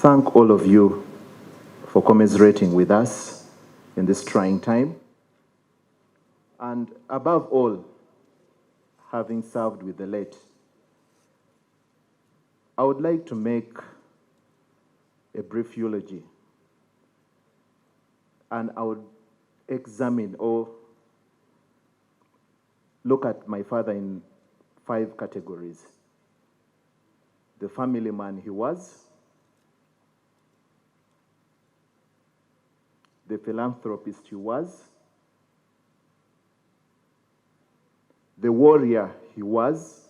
thank all of you for commiserating with us in this trying time. And above all, having served with the late, I would like to make a brief eulogy, and I would examine or look at my father in 5 categories: the family man he was, the philanthropist he was, the warrior he was,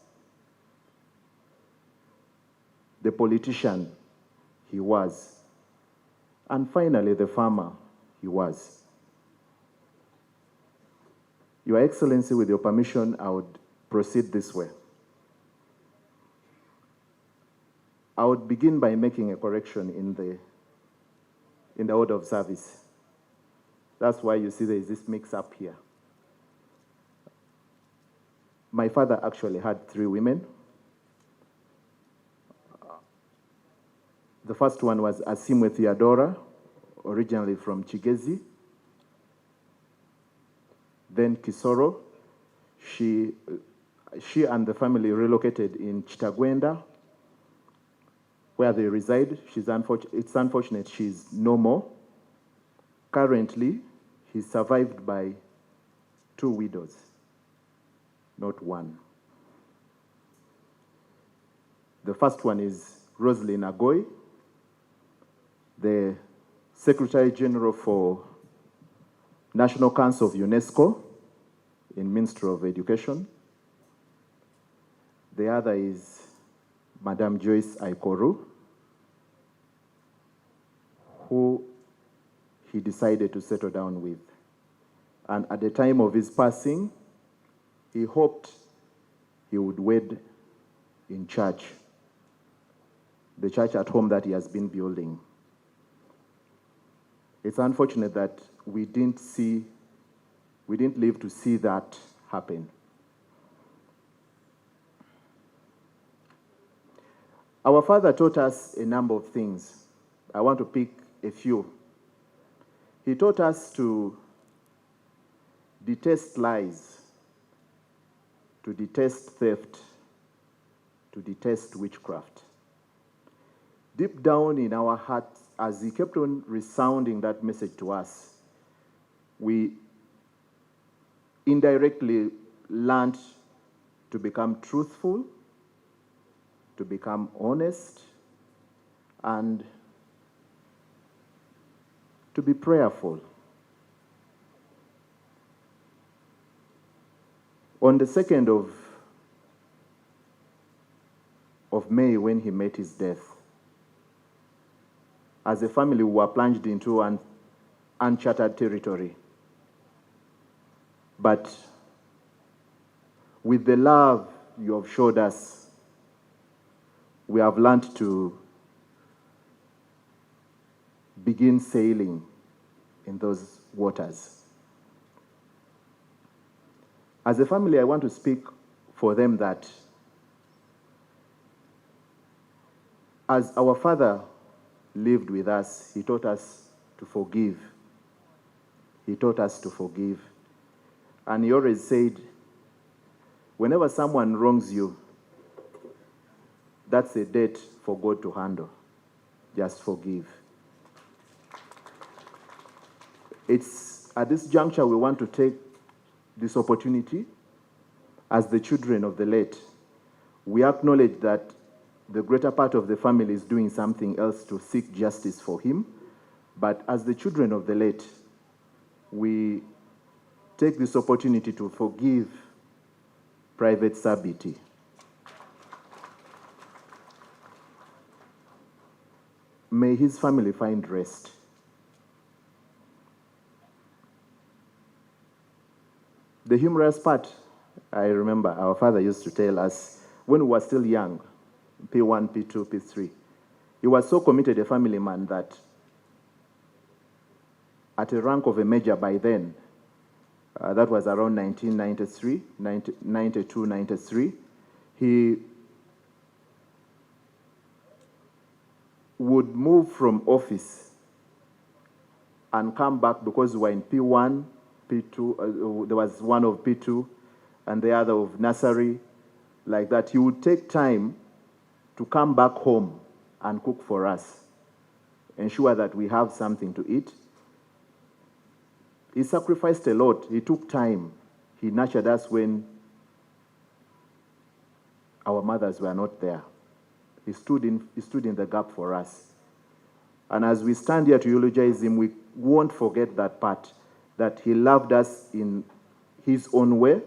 the politician he was, and finally the farmer he was. Your Excellency, with your permission, I would proceed this way. I would begin by making a correction in the order of service. That's why you see there is this mix-up here. My father actually had 3 women. The first one was Asimwe Theodora, originally from Chigezi. Then Kisoro. She and the family relocated in Chitagwenda, where they reside. It's unfortunate she's no more. Currently, he's survived by 2 widows, not 1. The first one is Rosalyn Agoy, the Secretary General for National Council of UNESCO in Ministry of Education. The other is Madame Joyce Aikoru, who he decided to settle down with. And at the time of his passing, he hoped he would wed in church, the church at home that he has been building. It's unfortunate that we didn't live to see that happen. Our father taught us a number of things. I want to pick a few. He taught us to detest lies, to detest theft, to detest witchcraft. Deep down in our hearts, as he kept on resounding that message to us, we indirectly learned to become truthful, to become honest, and to be prayerful. On the 2nd of May, when he met his death, as a family, we were plunged into an uncharted territory. But with the love you have showed us, we have learned to begin sailing in those waters. As a family, I want to speak for them that as our father lived with us, he taught us to forgive. He taught us to forgive. And he always said, whenever someone wrongs you, that's a debt for God to handle. Just forgive. It's at this juncture we want to take this opportunity as the children of the late. We acknowledge that the greater part of the family is doing something else to seek justice for him. But as the children of the late, we take this opportunity to forgive Private Sabiit. May his family find rest. The humorous part, I remember our father used to tell us when we were still young, P1, P2, P3. He was so committed a family man that at a rank of a major by then, that was around 1993, 92, 93, he would move from office and come back because we were in P1, P2, there was one of P2 and the other of nursery, like that. He would take time to come back home and cook for us, ensure that we have something to eat. He sacrificed a lot. He took time. He nurtured us when our mothers were not there. He stood in the gap for us. And as we stand here to eulogize him, we won't forget that part, that he loved us in his own way,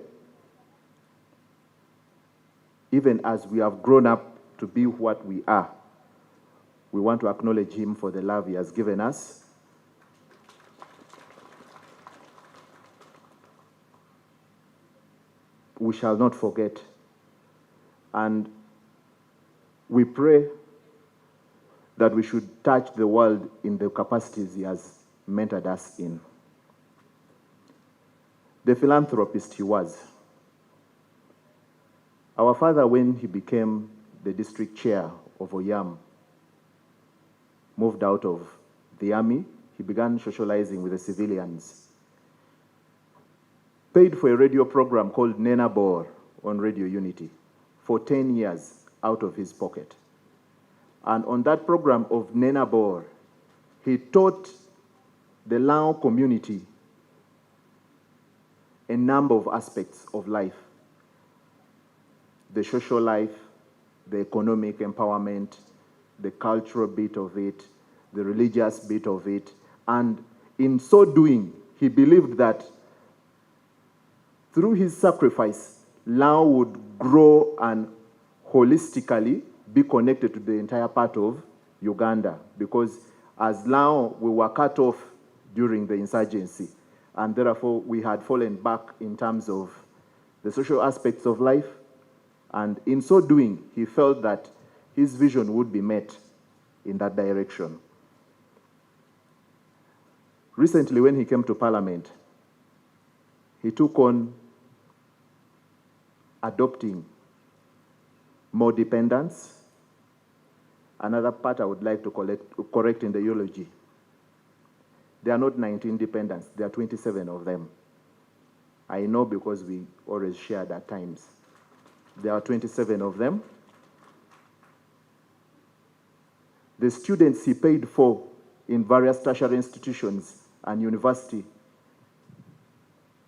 even as we have grown up to be what we are. We want to acknowledge him for the love he has given us. We shall not forget. And we pray that we should touch the world in the capacities he has mentored us in. The philanthropist he was. Our father, when he became the district chair of Oyam, moved out of the army, he began socializing with the civilians. Paid for a radio program called Nena Bor on Radio Unity for 10 years out of his pocket. And on that program of Nena Bor, he taught the Lao community a number of aspects of life. The social life, the economic empowerment, the cultural bit of it, the religious bit of it. And in so doing, he believed that through his sacrifice, Lao would grow and holistically be connected to the entire part of Uganda, because as Lao, we were cut off during the insurgency, and therefore we had fallen back in terms of the social aspects of life, and in so doing, he felt that his vision would be met in that direction. Recently, when he came to Parliament, he took on adopting more dependents. Another part I would like to correct in the eulogy. There are not 19 dependents, there are 27 of them. I know because we always shared at times. There are 27 of them. The students he paid for in various tertiary institutions and university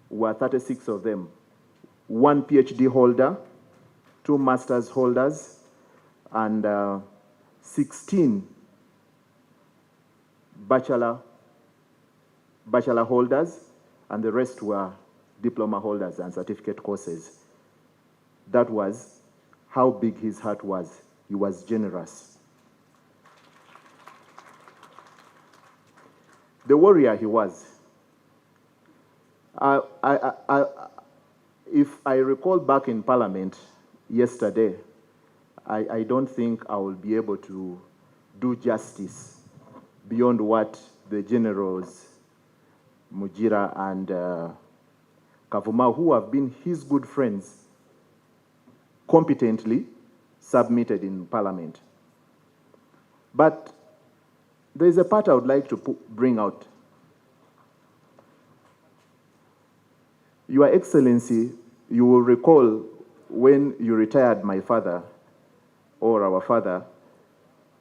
were 36 of them. 1 PhD holder, 2 master's holders, and 16 bachelor holders, and the rest were diploma holders and certificate courses. That was how big his heart was. He was generous. The warrior he was. If I recall back in Parliament yesterday, I don't think I will be able to do justice beyond what the generals Mujira and Kavuma, who have been his good friends, competently submitted in Parliament. But there is a part I would like to bring out. Your Excellency, you will recall when you retired my father, or our father,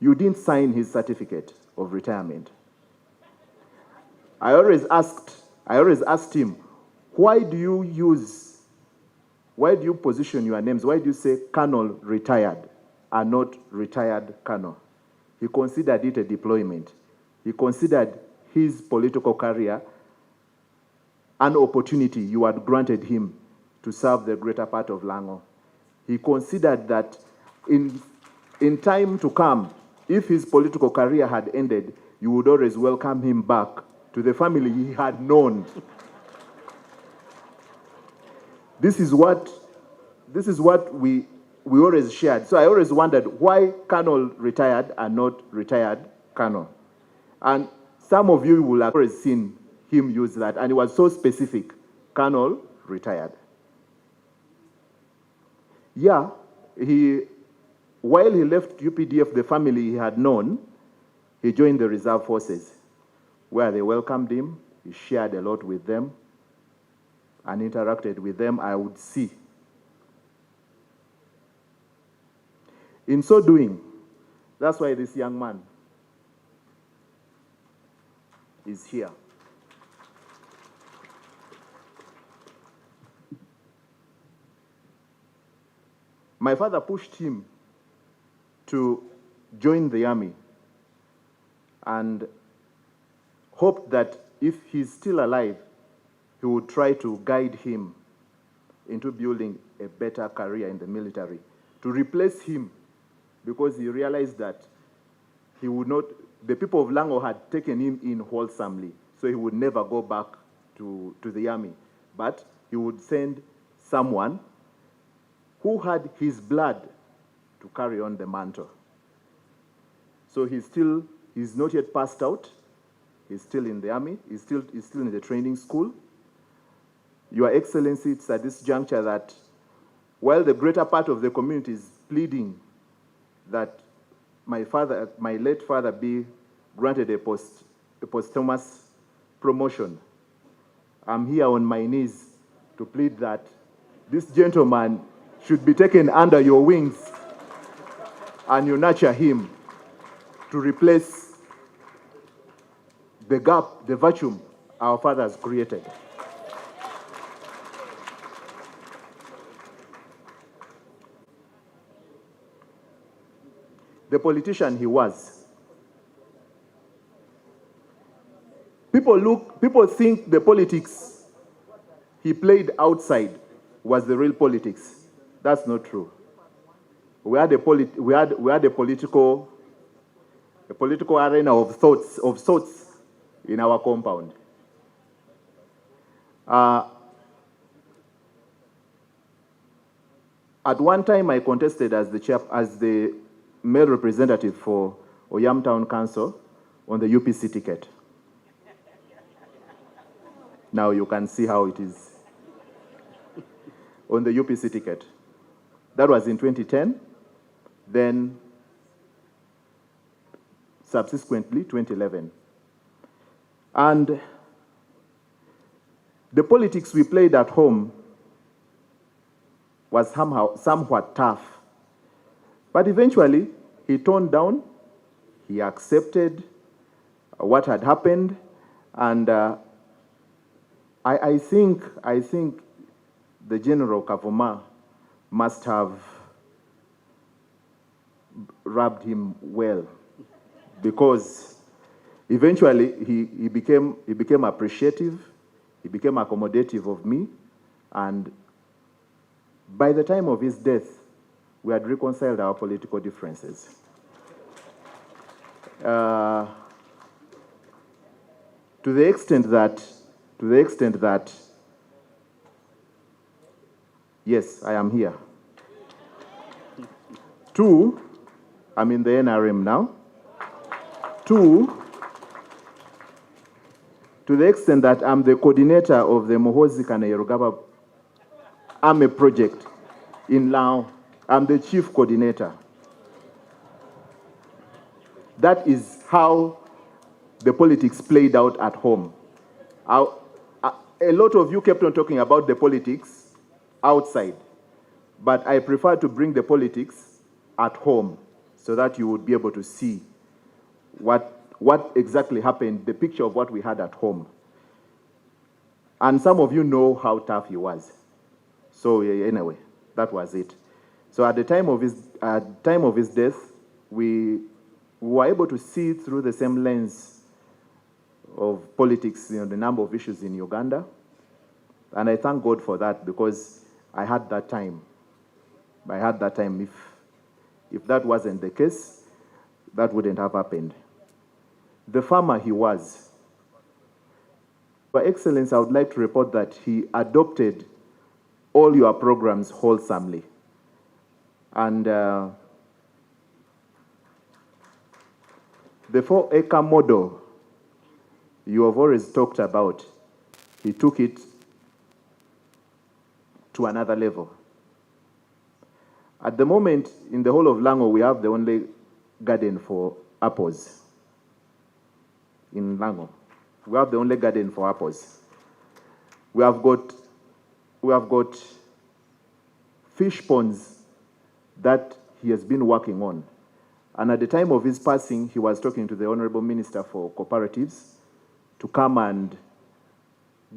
you didn't sign his certificate of retirement. I always asked him, why do you position your names? Why do you say Colonel retired and not retired Colonel? He considered it a deployment. He considered his political career an opportunity you had granted him to serve the greater part of Lango. He considered that in time to come, if his political career had ended, you would always welcome him back to the family he had known. This is what we always shared. So I always wondered why Colonel retired and not retired Colonel. And some of you will have already seen him use that, and it was so specific. Colonel retired. Yeah, while he left UPDF, the family he had known, He joined the reserve forces, where they welcomed him. He shared a lot with them and interacted with them, I would see. In so doing, that's why this young man is here. My father pushed him to join the army and hoped that if he's still alive, he would try to guide him into building a better career in the military, to replace him, because he realized that he would not, the people of Lango had taken him in wholesomely, so he would never go back to the army. But he would send someone who had his blood to carry on the mantle. So he's not yet passed out. He's still in the army. He's still in the training school. Your Excellency, it's at this juncture that while the greater part of the community is pleading that my late father be granted a posthumous promotion, I'm here on my knees to plead that this gentleman should be taken under your wings and you nurture him to replace the gap, the vacuum our fathers created. The politician he was. People think the politics he played outside was the real politics. That's not true. We had a political arena of sorts in our compound. At one time, I contested as the male representative for Oyam Town Council on the UPC ticket. Now you can see how it is on the UPC ticket. That was in 2010. Then, subsequently, 2011. And the politics we played at home was somewhat tough. But eventually, he toned down, he accepted what had happened, and I think the General Kavuma must have rubbed him well, because eventually he became appreciative, he became accommodative of me, and by the time of his death, we had reconciled our political differences. To the extent that, yes, I am here. 2, I'm in the NRM now. 2, to the extent that I'm the coordinator of the Mohozi Kanayerugaba Army project in Lao. I'm the chief coordinator. That is how the politics played out at home. A lot of you kept on talking about the politics outside, but I prefer to bring the politics at home so that you would be able to see what exactly happened, the picture of what we had at home. And some of you know how tough he was. So anyway, that was it. So at the time of his death, we were able to see through the same lens of politics, the number of issues in Uganda. And I thank God for that, because I had that time. If that wasn't the case, that wouldn't have happened. The farmer he was. Your Excellency, I would like to report that he adopted all your programs wholesomely. And the 4-acre model you have always talked about, he took it to another level. At the moment, in the whole of Lango, we have the only garden for apples. in Lango. We have the only garden for apples. We have got fish ponds that he has been working on. And at the time of his passing, he was talking to the Honorable Minister for Cooperatives to come and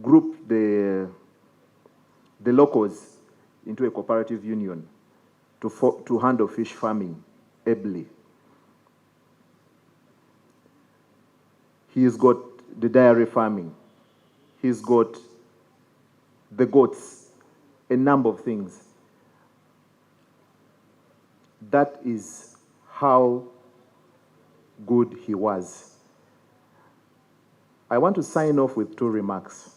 group the locals into a cooperative union to handle fish farming ably. He's got the dairy farming. He's got the goats, a number of things. That is how good he was. I want to sign off with 2 remarks.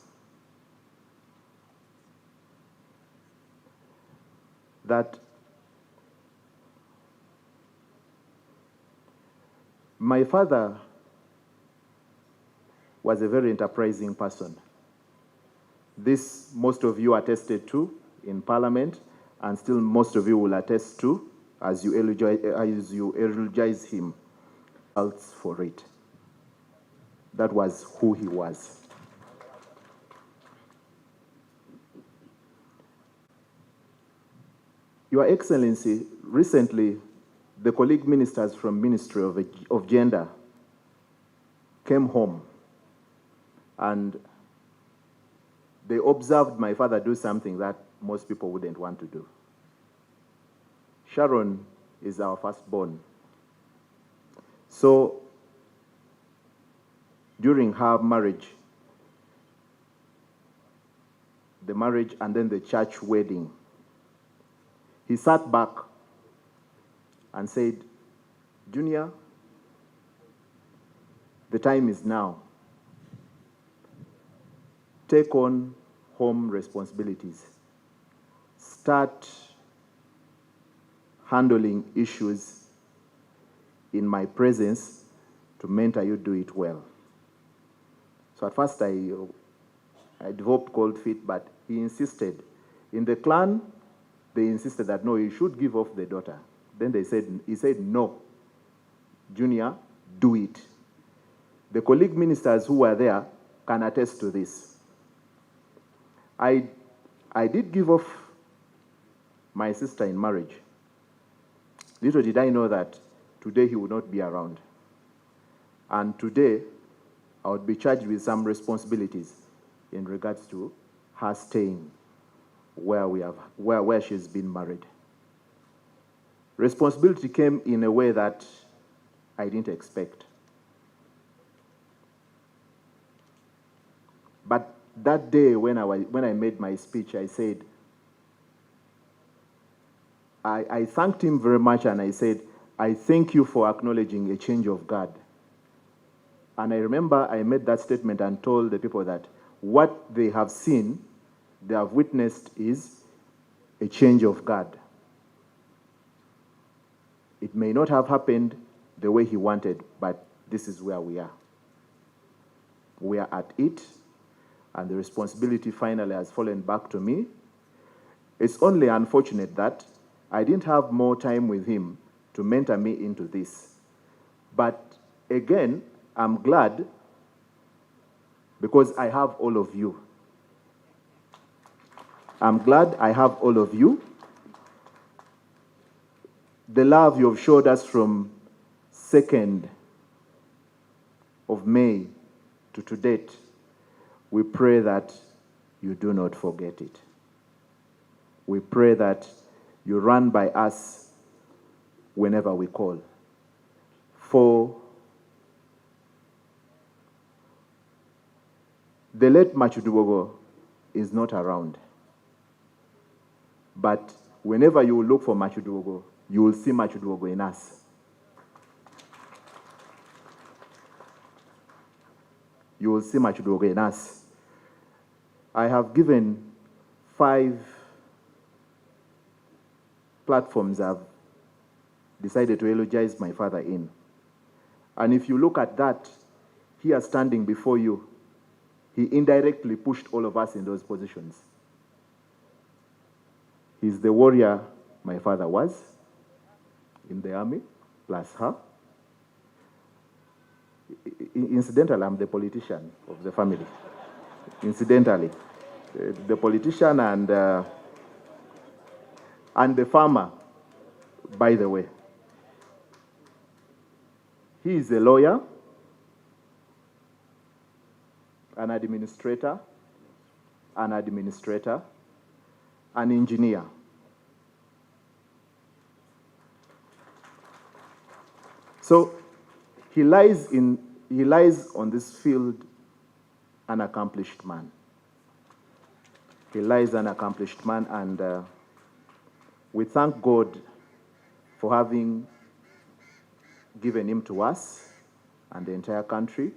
That my father was a very enterprising person. This most of you attested to in Parliament, and still most of you will attest to as you eulogize him. For it. That was who he was. Your Excellency, recently, the colleague ministers from Ministry of Gender came home and they observed my father do something that most people wouldn't want to do. Sharon is our firstborn. So, during her marriage, the marriage and then the church wedding, he sat back and said, Junior, the time is now. Take on home responsibilities. Start handling issues in my presence to mentor you do it well. So at first I developed cold feet, but he insisted. In the clan, they insisted that no, you should give off the daughter. Then he said, no, Junior, do it. The colleague ministers who were there can attest to this. I did give off my sister in marriage. Little did I know that today he would not be around. And today, I would be charged with some responsibilities in regards to her staying where she's been married. Responsibility came in a way that I didn't expect. But that day when I made my speech, I said, I thanked him very much and I said, I thank you for acknowledging a change of guard. And I remember I made that statement and told the people that what they have seen, they have witnessed is a change of guard. It may not have happened the way he wanted, but this is where we are. We are at it, and the responsibility finally has fallen back to me. It's only unfortunate that I didn't have more time with him to mentor me into this. But again, I'm glad because I have all of you. I'm glad I have all of you. The love you have showed us from 2nd of May to date, we pray that you do not forget it. We pray that you run by us whenever we call. For the late Machuduogo is not around. But whenever you look for Machuduogo, you will see Machuduogo in us. You will see Machuduogo in us. I have given 5 platforms I've decided to eulogize my father in. And if you look at that, here standing before you, he indirectly pushed all of us in those positions. He's the warrior my father was in the army, plus her. Incidentally, I'm the politician of the family. Incidentally, the politician and the farmer, by the way. He is a lawyer, an administrator, an engineer. So he lies on this field an accomplished man. He lies an accomplished man, and we thank God for having given him to us and the entire country,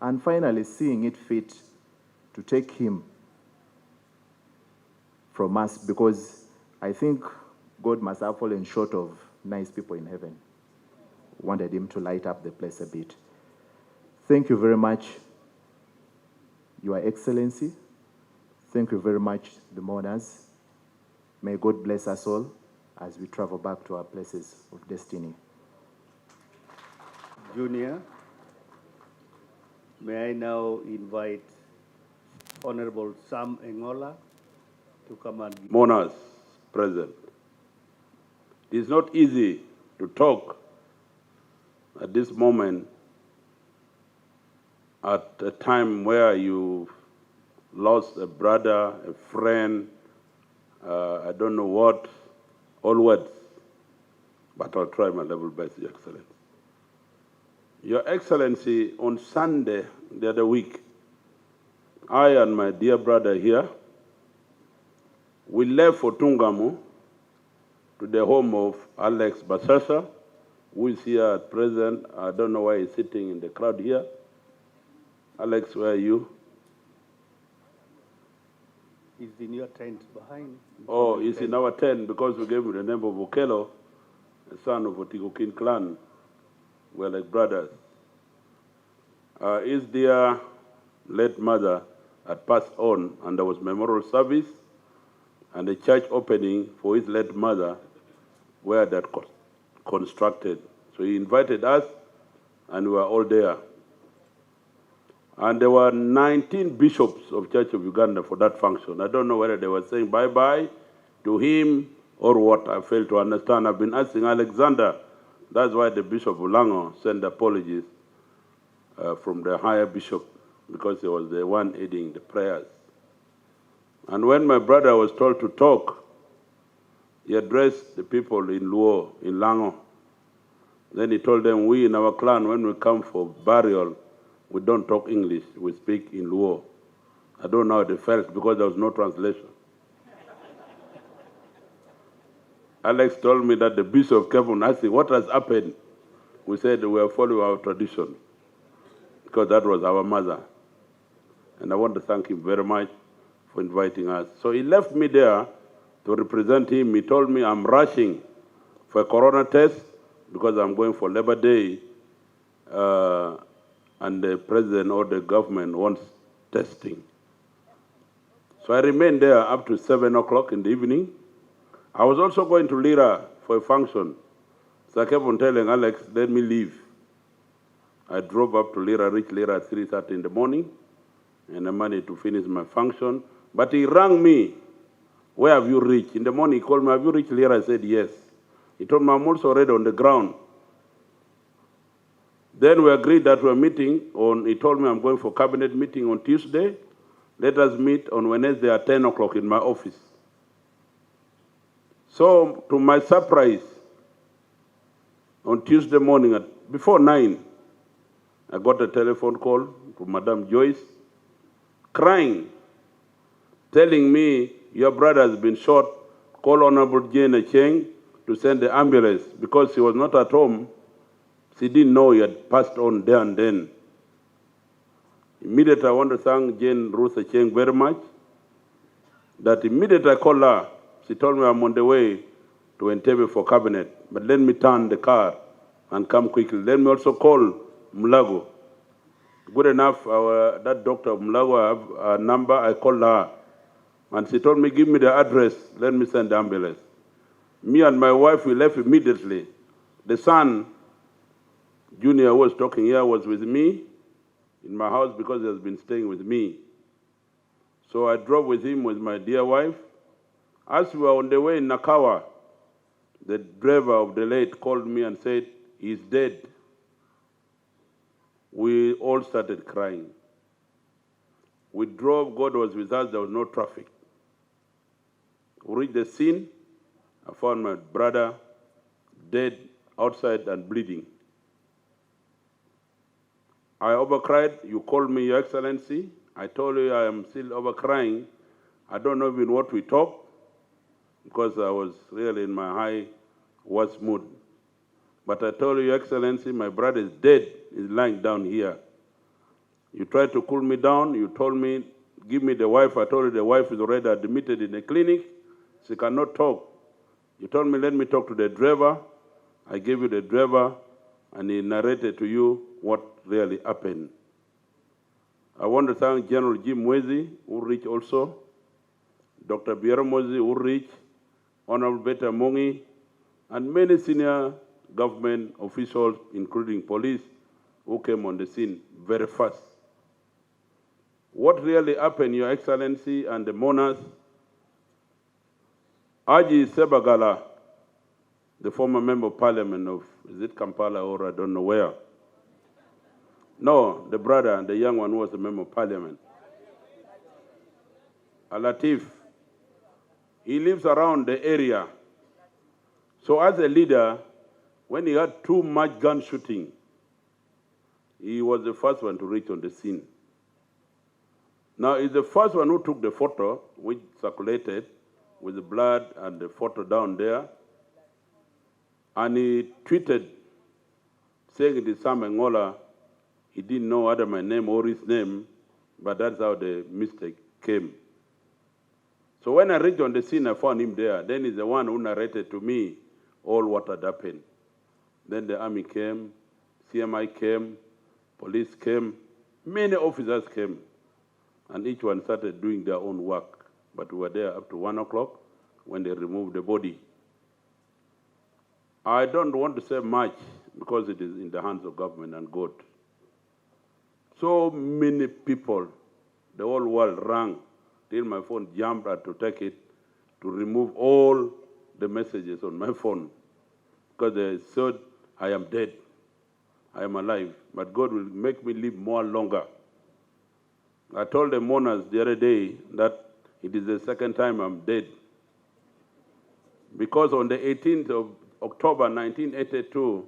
and finally seeing it fit to take him from us, because I think God must have fallen short of nice people in heaven. Wanted him to light up the place a bit. Thank you very much, Your Excellency. Thank you very much, the mourners. May God bless us all as we travel back to our places of destiny. Junior, may I now invite Honorable Sam Engola to come and give. Mourners present. It is not easy to talk at this moment, at a time where you lost a brother, a friend, I don't know what, all words, but I'll try my level best, Your Excellency. Your Excellency, on Sunday the other week, I and my dear brother here, we left for Tungamu to the home of Alex Basasa, who is here at present. I don't know why he's sitting in the crowd here. Alex, where are you? He's in your tent behind. Oh, he's in our tent because we gave him the name of Okelo, a son of Otikokin clan. We're like brothers. His dear late mother had passed on, and there was memorial service and a church opening for his late mother where that constructed. So he invited us, and we were all there. And there were 19 bishops of Church of Uganda for that function. I don't know whether they were saying bye-bye to him or what. I failed to understand. I've been asking Alexander. That's why the Bishop Ulango sent apologies from the higher bishop, because he was the one aiding the prayers. And when my brother was told to talk, he addressed the people in Luo, in Lango. Then he told them, we in our clan, when we come for burial, we don't talk English, we speak in Luo. I don't know how they felt because there was no translation. Alex told me that the bishop came and asked him, what has happened? We said we are following our tradition, because that was our mother. And I want to thank him very much for inviting us. So he left me there to represent him. He told me I'm rushing for a corona test because I'm going for Labor Day, and the president or the government wants testing. So I remained there up to 7 o'clock in the evening. I was also going to Lira for a function. So I kept on telling Alex, let me leave. I drove up to Lira, reached Lira at 3:30 in the morning, and I managed to finish my function. But he rang me, where have you reached? In the morning he called me, have you reached Lira? I said, yes. He told me, I'm also already on the ground. Then we agreed that we're meeting he told me I'm going for cabinet meeting on Tuesday. Let us meet on Wednesday at 10 o'clock in my office. So to my surprise, on Tuesday morning before 9, I got a telephone call from Madam Joyce, crying, telling me, your brother has been shot, call Honorable Jane Acheng to send the ambulance, because he was not at home. She didn't know he had passed on there and then. Immediately, I want to thank Jane Ruth Acheng very much, that immediately I called her. She told me I'm on the way to Entebbe for cabinet, but let me turn the car and come quickly. Let me also call Mulago. Good enough, that doctor Mulago, I have a number, I called her. And she told me, give me the address, let me send the ambulance. Me and my wife, we left immediately. The son Junior who was talking here was with me in my house because he has been staying with me. So I drove with him with my dear wife. As we were on the way in Nakawa, the driver of the late called me and said, he's dead. We all started crying. We drove, God was with us, there was no traffic. We reached the scene, I found my brother dead outside and bleeding. I overcried, you called me, Your Excellency. I told you I am still overcrying. I don't know even what we talked because I was really in my high worst mood. But I told you, Your Excellency, my brother is dead, he's lying down here. You tried to cool me down, you told me, give me the wife. I told you the wife is already admitted in the clinic, she cannot talk. You told me, let me talk to the driver. I gave you the driver, and he narrated to you what really happened. I want to thank General Jim Mwezi, who reached also, Dr. Biero Mozi, who reached, Honorable Beta Mongi, and many senior government officials, including police, who came on the scene very fast. What really happened, Your Excellency and the monarchs, Aji Sebagala, the former member of parliament of, is it Kampala or I don't know where? No, the brother, the young one who was a member of parliament. Alatif, he lives around the area. So as a leader, when he had too much gun shooting, he was the first one to reach on the scene. Now, he's the first one who took the photo, which circulated with the blood and the photo down there. And he tweeted, saying it is Sam Engola. He didn't know either my name or his name, but that's how the mistake came. So when I reached on the scene, I found him there. Then he's the one who narrated to me all what had happened. Then the army came, CMI came, police came, many officers came, and each one started doing their own work. But we were there up to 1 o'clock when they removed the body. I don't want to say much because it is in the hands of government and God. So many people, the whole world rang till my phone jumped out to take it to remove all the messages on my phone because they said, I am dead, I am alive, but God will make me live more longer. I told the mourners the other day that it is the second time I'm dead. Because on the 18th of October 1982,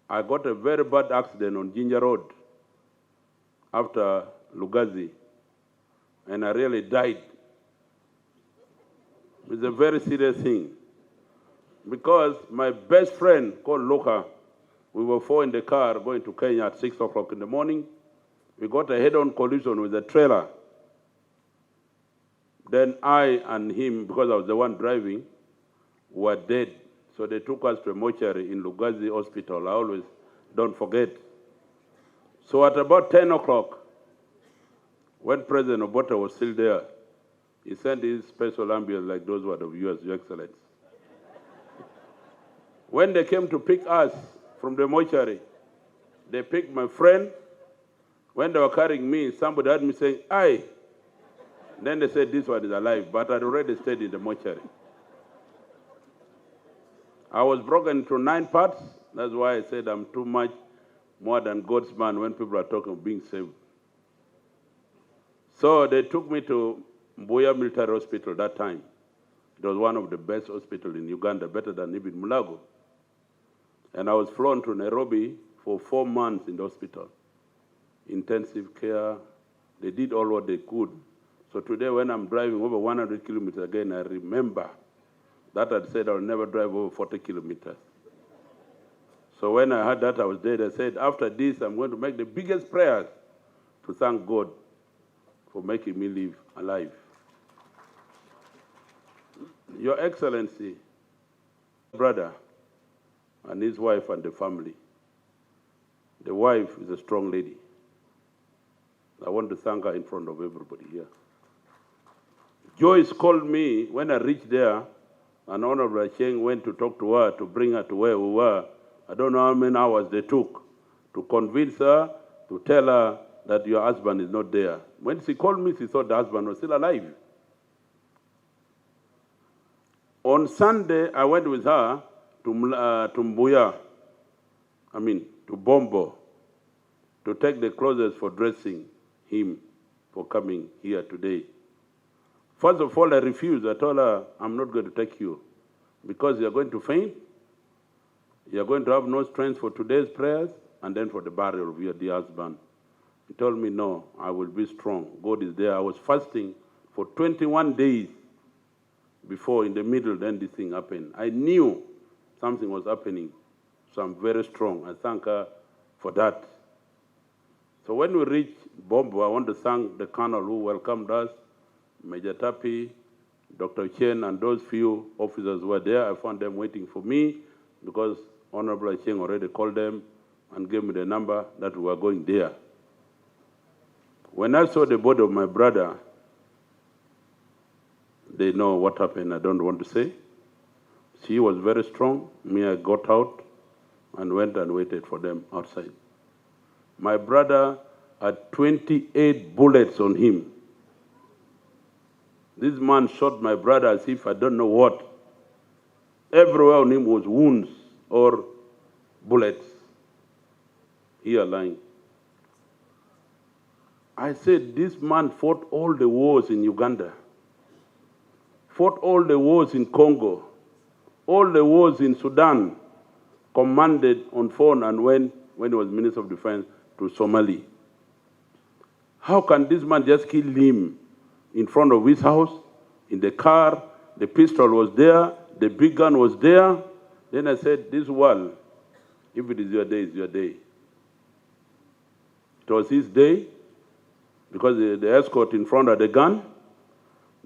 I got a very bad accident on Ginger Road after Lugazi, and I really died. It's a very serious thing. Because my best friend called Loka, we were four in the car going to Kenya at 6 o'clock in the morning. We got a head-on collision with a trailer. Then I and him, because I was the one driving, were dead. So they took us to a mortuary in Lugazi Hospital. I always don't forget. So at about 10 o'clock, when President Obote was still there, he sent his special ambulance like those were of yours, Your Excellency. When they came to pick us from the mortuary, they picked my friend. When they were carrying me, somebody heard me saying, aye. Then they said, this one is alive, but I'd already stayed in the mortuary. I was broken into 9 parts. That's why I said I'm too much more than God's man when people are talking of being saved. So they took me to Mbuya Military Hospital that time. It was one of the best hospitals in Uganda, better than even Mulago. And I was flown to Nairobi for 4 months in the hospital. Intensive care. They did all what they could. So today when I'm driving over 100 kilometers again, I remember that I'd said I'll never drive over 40 kilometers. So when I heard that I was dead, I said, after this, I'm going to make the biggest prayers to thank God for making me live alive. Your Excellency, brother, and his wife and the family. The wife is a strong lady. I want to thank her in front of everybody here. Joyce called me when I reached there, and Honorable Cheng went to talk to her to bring her to where we were I don't know how many hours they took to convince her, to tell her that your husband is not there. When she called me, she thought the husband was still alive. On Sunday, I went with her to Mbuya, to Bombo, to take the clothes for dressing him for coming here today. First of all, I refused. I told her, I'm not going to take you because you're going to faint. You're going to have no strength for today's prayers and then for the burial of your dear husband. He told me, no, I will be strong. God is there. I was fasting for 21 days before, in the middle, then this thing happened. I knew something was happening, so I'm very strong. I thank her for that. So when we reached Bombo, I want to thank the colonel who welcomed us, Major Tapi, Dr. Chen, and those few officers who were there. I found them waiting for me because Honorable Chen already called them and gave me the number that we were going there. When I saw the body of my brother, they know what happened. I don't want to say. She was very strong. Me, I got out and went and waited for them outside. My brother had 28 bullets on him. This man shot my brother as if I don't know what. Everywhere on him was wounds or bullets. Here lying. I said, this man fought all the wars in Uganda, fought all the wars in Congo, all the wars in Sudan, commanded on phone and when he was Minister of Defense to Somali. How can this man just kill him in front of his house, in the car? The pistol was there, the big gun was there. Then I said, this world, if it is your day, it's your day. It was his day because the escort in front had the gun,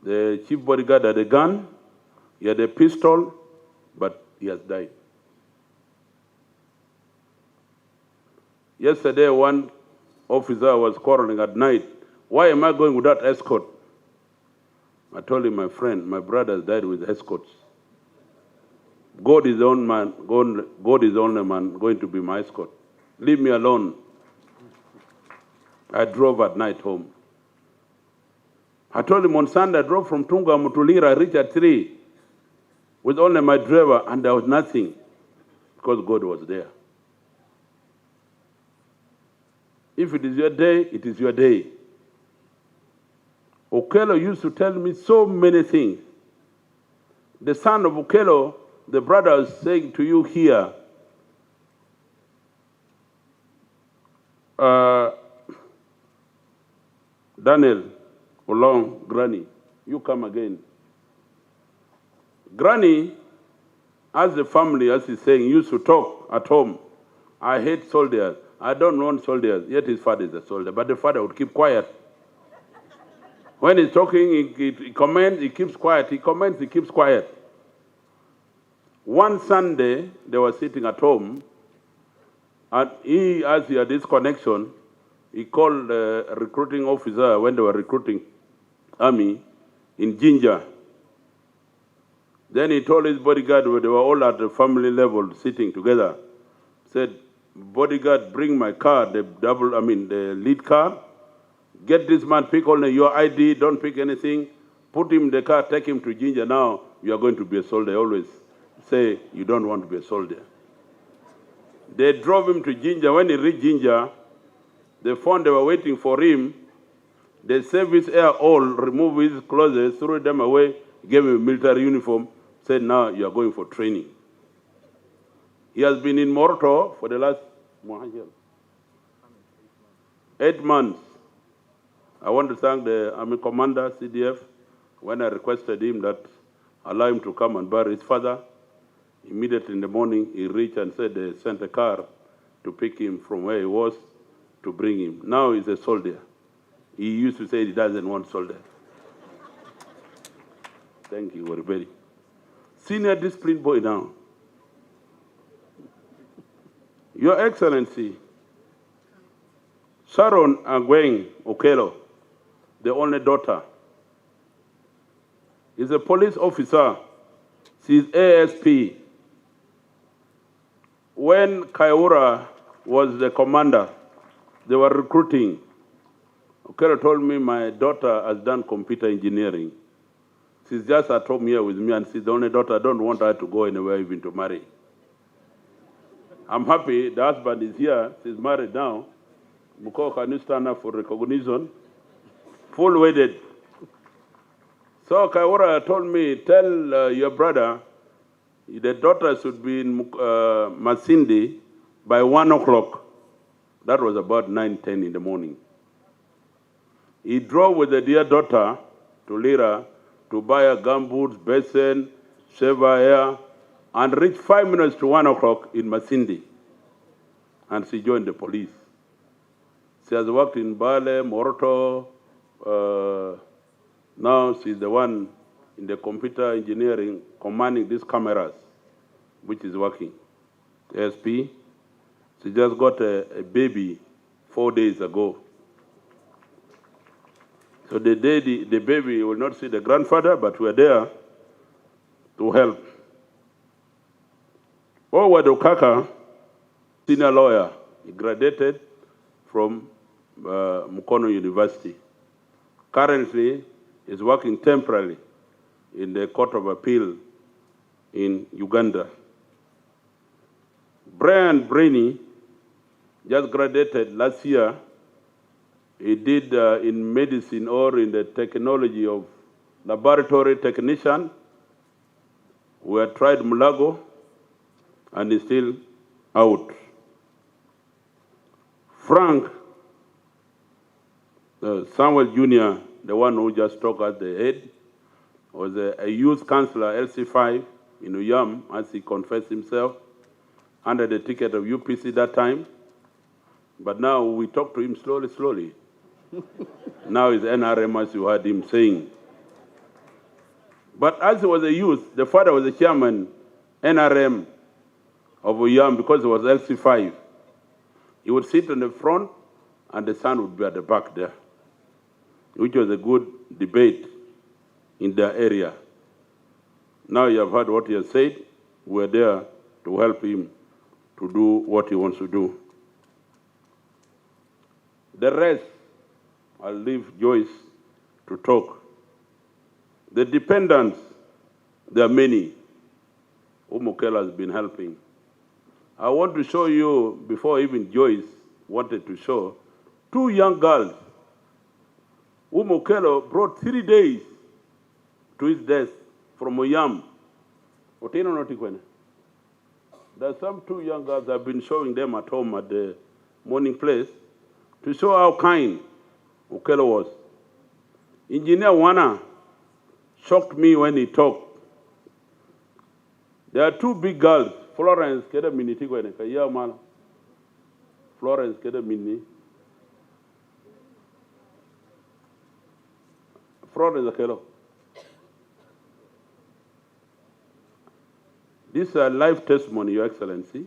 the chief bodyguard had a gun, he had a pistol, but he has died. Yesterday, one officer was quarreling at night. Why am I going without escort? I told him, my friend, my brother has died with escorts. God is the only man, God is the only man going to be my escort. Leave me alone. I drove at night home. I told him on Sunday, I drove from Tunga to Lira, I reached at 3 with only my driver, and there was nothing because God was there. If it is your day, it is your day. Okello used to tell me so many things. The son of Okello, the brother is saying to you here, Daniel, Olong, Granny, you come again. Granny, as a family, as he's saying, used to talk at home. I hate soldiers. I don't want soldiers. Yet his father is a soldier. But the father would keep quiet. When he's talking, he comments, he keeps quiet. He comments, he keeps quiet. One Sunday, they were sitting at home, and he, as he had this connection, he called a recruiting officer when they were recruiting army in Jinja. Then he told his bodyguard, they were all at the family level sitting together, said, bodyguard, bring my car, the lead car. Get this man, pick only your ID, don't pick anything. Put him in the car, take him to Jinja. Now you are going to be a soldier. Always say you don't want to be a soldier. They drove him to Jinja. When he reached Jinja, they found they were waiting for him. The service air all removed his clothes, threw them away, gave him a military uniform, said, now you are going for training. He has been in Morto for the last 8 months. I want to thank the Army Commander, CDF, when I requested him that allow him to come and bury his father. Immediately in the morning, he reached and said they sent a car to pick him from where he was to bring him. Now he's a soldier. He used to say he doesn't want soldier. Thank you, everybody. Senior discipline boy now. Your Excellency, Sharon Agweng Okello, the only daughter, is a police officer. She's ASP. when Kaiura was the commander, they were recruiting. Okelo told me my daughter has done computer engineering. She's just at home here with me, and she's the only daughter. I don't want her to go anywhere, even to marry. I'm happy the husband is here. She's married now. Muko, can you stand up for recognition? Full wedded. So Kaiura told me, tell your brother the daughter should be in Masindi by 1 o'clock. That was about 9:10 in the morning. He drove with the dear daughter to Lira to buy a gumboots, basin, shaver hair, and reached 5 minutes to 1 o'clock in Masindi. And she joined the police. She has worked in Bale, Moroto. Now she's the one in the computer engineering commanding these cameras, which is working. SP. She just got a baby 4 days ago. So the baby will not see the grandfather, but we're there to help. Howard Okaka, senior lawyer, he graduated from Mukono University. Currently, is working temporarily in the Court of Appeal in Uganda. Brian Brainy just graduated last year. He did in medicine or in the technology of laboratory technician. We had tried Mulago, and he's still out. Frank Samuel Jr., the one who just talked at the head, was a youth councillor, LC5, in Uyam, as he confessed himself, under the ticket of UPC that time. But now we talk to him slowly. Now he's NRM, as you heard him saying. But as he was a youth, the father was a chairman, NRM of Uyam, because he was LC5. He would sit in the front, and the son would be at the back there, which was a good debate in the area. Now you have heard what he has said. We're there to help him to do what he wants to do. The rest, I'll leave Joyce to talk. The dependents, there are many whom Okelo has been helping. I want to show you, before even Joyce wanted to show, 2 young girls whom Okelo brought 3 days to his death from Uyam. There are some 2 young girls I've been showing them at home at the morning place to show how kind Okelo was. Engineer Wana shocked me when he talked. There are 2 big girls, Florence Keda Miniti Kwene, Florence Keda Mini. Florence Okelo. This is a life testimony, Your Excellency.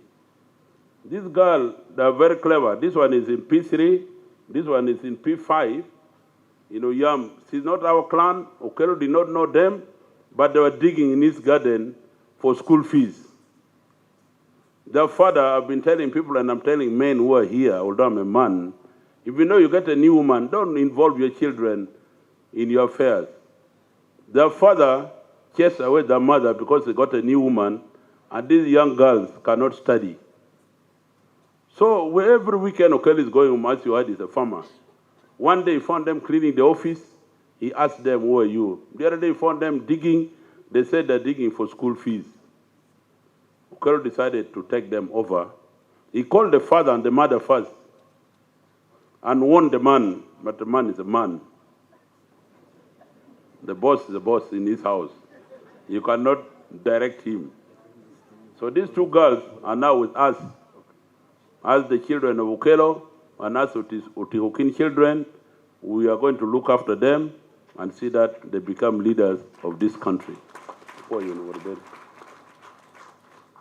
This girl, they are very clever. This one is in P3, this one is in P5. You know, Yam, she's not our clan. Okelo did not know them, but they were digging in his garden for school fees. Their father, I've been telling people, and I'm telling men who are here, although I'm a man, if you know you get a new woman, don't involve your children in your affairs. Their father chased away their mother because they got a new woman, and these young girls cannot study. So every weekend, Okelo is going home, as you heard, he's a farmer. One day he found them cleaning the office. He asked them, who are you? The other day he found them digging. They said they're digging for school fees. Okelo decided to take them over. He called the father and the mother first and warned the man, but the man is a man. The boss is a boss in his house. You cannot direct him. So these 2 girls are now with us as the children of Okelo, and as Utihokin children. We are going to look after them and see that they become leaders of this country.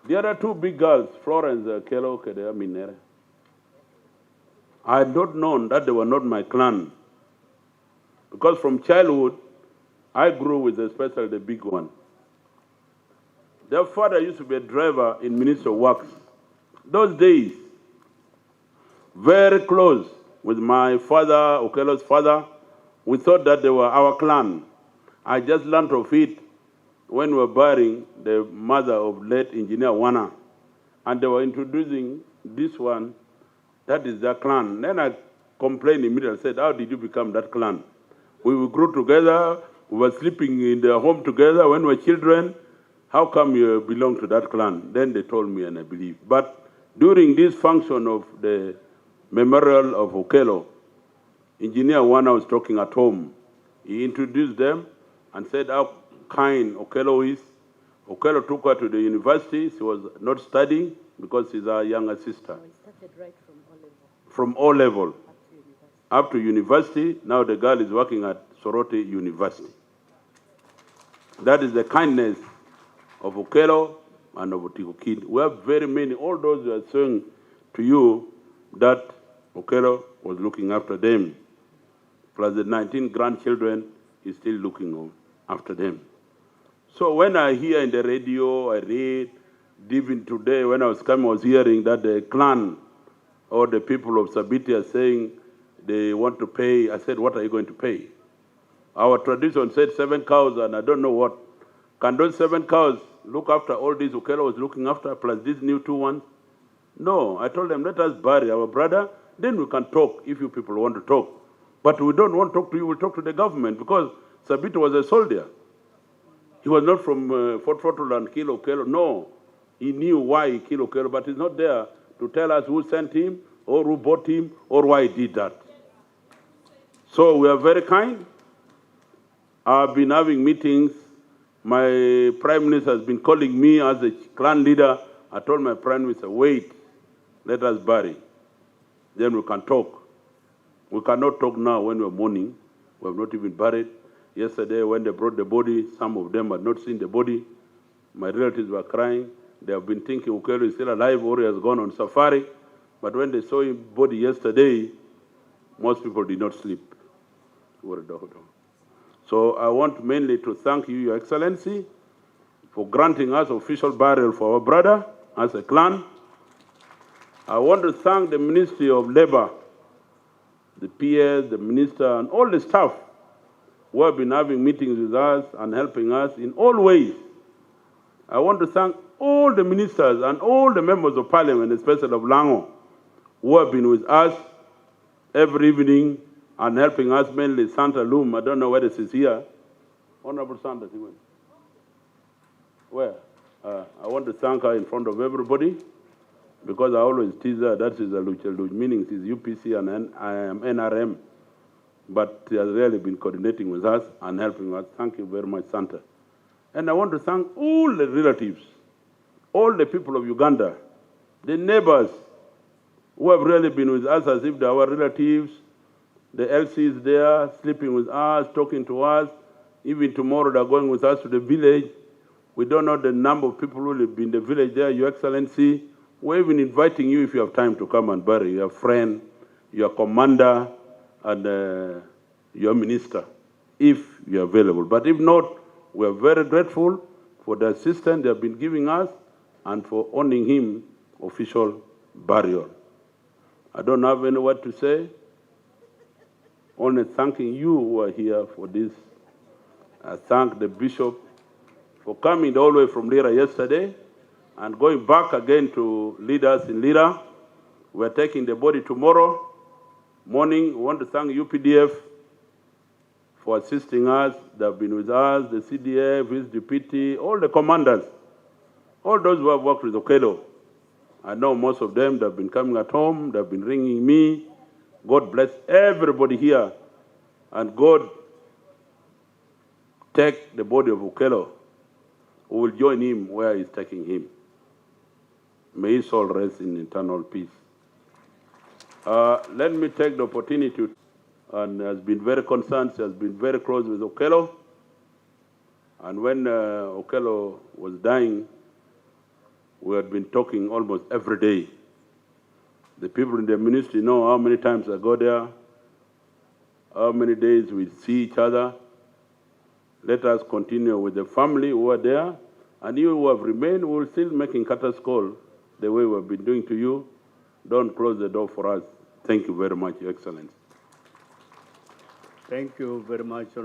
The other 2 big girls, Florence Okelo, Kedea Minere, I had not known that they were not my clan. Because from childhood, I grew with especially the big one. Their father used to be a driver in Minister of Works, Those days, very close with my father, Okello's father, we thought that they were our clan. I just learned of it when we were burying the mother of late Engineer Wana, and they were introducing this one, that is their clan. Then I complained immediately, said, how did you become that clan? We grew together, we were sleeping in their home together when we were children. How come you belong to that clan? Then they told me, and I believe. But during this function of the memorial of Okello, Engineer Wana was talking at home. He introduced them and said how kind Okello is. Okello took her to the university. She was not studying because she's our younger sister. He started right from O level. From O level Up to university. up to university. Now the girl is working at Soroti University. That is the kindness of Okello and of Otiko Kid. We have very many, all those who are saying to you that Okello was looking after them. Plus the 19 grandchildren, he's still looking after them. So when I hear in the radio, I read, even today when I was coming, I was hearing that the clan or the people of Sabiit are saying they want to pay. I said, what are you going to pay? Our tradition said 7 cows, and I don't know what. Can those 7 cows look after all these Okello was looking after, plus these new 2 ones? No, I told them, let us bury our brother, then we can talk if you people want to talk. But we don't want to talk to you, we'll talk to the government, because Sabiit was a soldier. He was not from Fort Fortune and kill Okello. No, he knew why he killed Okello, but he's not there to tell us who sent him, or who bought him, or why he did that. So we are very kind. I've been having meetings. My Prime Minister has been calling me as a clan leader. I told my Prime Minister, wait, let us bury. Then we can talk. We cannot talk now when we're mourning. We have not even buried. Yesterday, when they brought the body, some of them had not seen the body. My relatives were crying. They have been thinking Okello is still alive or he has gone on safari. But when they saw his body yesterday, most people did not sleep. So I want mainly to thank you, Your Excellency, for granting us official burial for our brother as a clan. I want to thank the Ministry of Labor, the PS, the Minister, and all the staff who have been having meetings with us and helping us in all ways. I want to thank all the ministers and all the members of Parliament, especially of Lango, who have been with us every evening and helping us, mainly Santa Loom. I don't know whether she's here. Honorable Santa, she went. Where? I want to thank her in front of everybody, because I always tease her that she's a Luch, meaning she's UPC and I am NRM. But she has really been coordinating with us and helping us. Thank you very much, Santa. And I want to thank all the relatives, all the people of Uganda, the neighbors who have really been with us as if they are our relatives. The LC is there, sleeping with us, talking to us. Even tomorrow they're going with us to the village. We don't know the number of people who will be in the village there, Your Excellency. We're even inviting you if you have time to come and bury your friend, your commander, and your minister, if you're available. But if not, we're very grateful for the assistance they have been giving us and for honoring him official burial. I don't have any word to say, only thanking you who are here for this. I thank the Bishop for coming all the way from Lira yesterday and going back again to lead us in Lira. We're taking the body tomorrow morning. We want to thank UPDF for assisting us. They have been with us, the CDF, his deputy, all the commanders, all those who have worked with Okello. I know most of them, they've been coming at home, they've been ringing me. God bless everybody here, and God take the body of Okello, who will join him where he's taking him. May his soul rest in eternal peace. Let me take the opportunity, and has been very concerned, she has been very close with Okello. And when Okello was dying, we had been talking almost every day. The people in the ministry know how many times I go there, how many days we see each other. Let us continue with the family who are there, and you who have remained will still making Kata's call the way we've been doing to you. Don't close the door for us. Thank you very much, Your Excellency. Thank you very much,